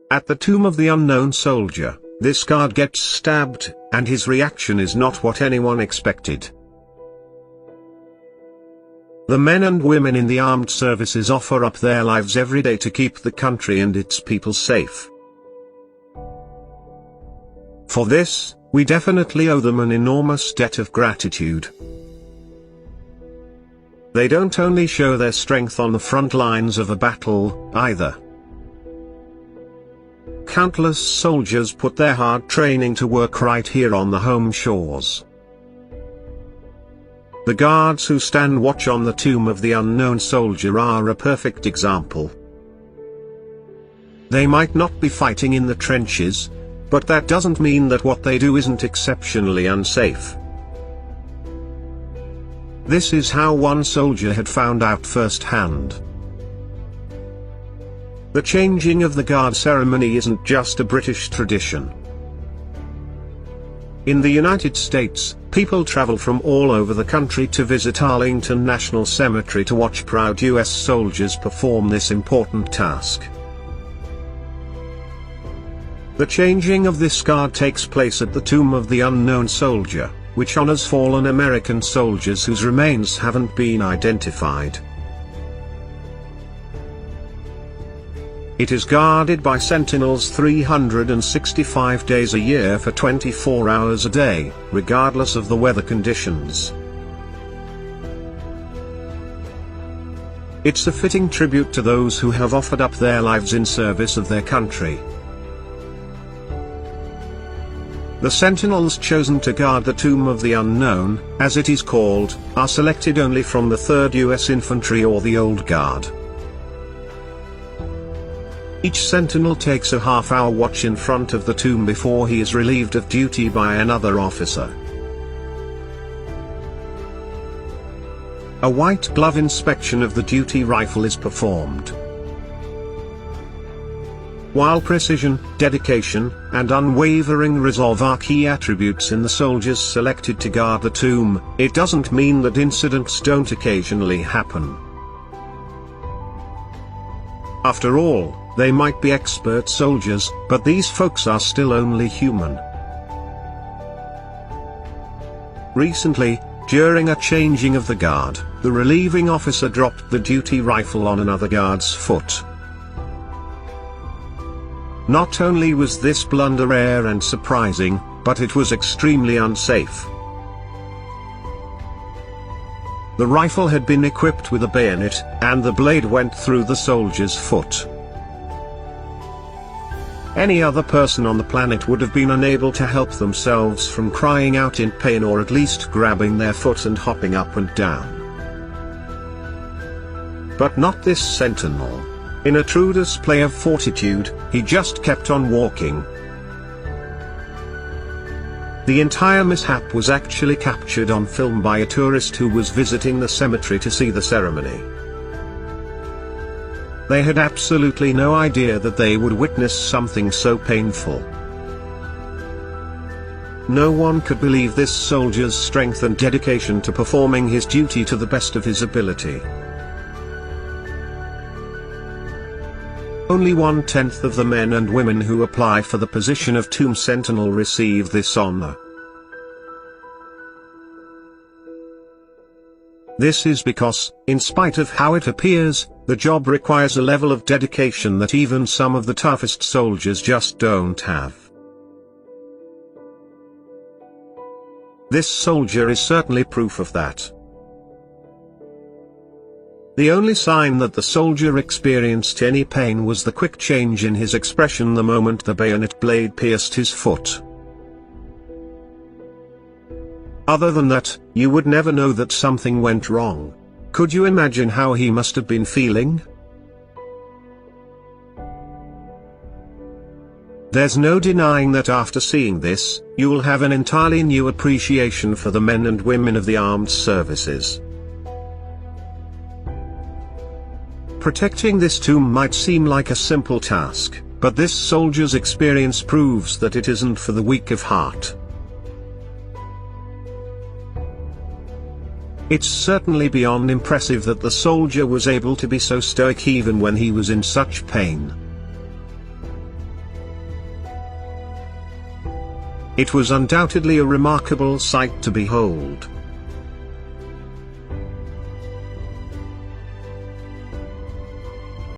At the tomb of the unknown soldier, this guard gets stabbed, and his reaction is not what anyone expected. The men and women in the armed services offer up their lives every day to keep the country and its people safe. For this, we definitely owe them an enormous debt of gratitude. They don't only show their strength on the front lines of a battle, either. Countless soldiers put their hard training to work right here on the home shores. The guards who stand watch on the tomb of the unknown soldier are a perfect example. They might not be fighting in the trenches, but that doesn't mean that what they do isn't exceptionally unsafe. This is how one soldier had found out firsthand. The changing of the guard ceremony isn't just a British tradition. In the United States, people travel from all over the country to visit Arlington National Cemetery to watch proud US soldiers perform this important task. The changing of this guard takes place at the tomb of the unknown soldier, which honors fallen American soldiers whose remains haven't been identified. It is guarded by sentinels 365 days a year for 24 hours a day, regardless of the weather conditions. It's a fitting tribute to those who have offered up their lives in service of their country. The sentinels chosen to guard the tomb of the unknown, as it is called, are selected only from the 3rd U.S. Infantry or the Old Guard. Each sentinel takes a half-hour watch in front of the tomb before he is relieved of duty by another officer. A white glove inspection of the duty rifle is performed. While precision, dedication, and unwavering resolve are key attributes in the soldiers selected to guard the tomb, it doesn't mean that incidents don't occasionally happen. After all, they might be expert soldiers, but these folks are still only human. Recently, during a changing of the guard, the relieving officer dropped the duty rifle on another guard's foot. Not only was this blunder rare and surprising, but it was extremely unsafe. The rifle had been equipped with a bayonet, and the blade went through the soldier's foot. Any other person on the planet would have been unable to help themselves from crying out in pain or at least grabbing their foot and hopping up and down. But not this sentinel. In a true display of fortitude, he just kept on walking. The entire mishap was actually captured on film by a tourist who was visiting the cemetery to see the ceremony. They had absolutely no idea that they would witness something so painful. No one could believe this soldier's strength and dedication to performing his duty to the best of his ability. Only 1/10 of the men and women who apply for the position of tomb sentinel receive this honor. This is because, in spite of how it appears, the job requires a level of dedication that even some of the toughest soldiers just don't have. This soldier is certainly proof of that. The only sign that the soldier experienced any pain was the quick change in his expression the moment the bayonet blade pierced his foot. Other than that, you would never know that something went wrong. Could you imagine how he must have been feeling? There's no denying that after seeing this, you will have an entirely new appreciation for the men and women of the armed services. Protecting this tomb might seem like a simple task, but this soldier's experience proves that it isn't for the weak of heart. It's certainly beyond impressive that the soldier was able to be so stoic even when he was in such pain. It was undoubtedly a remarkable sight to behold.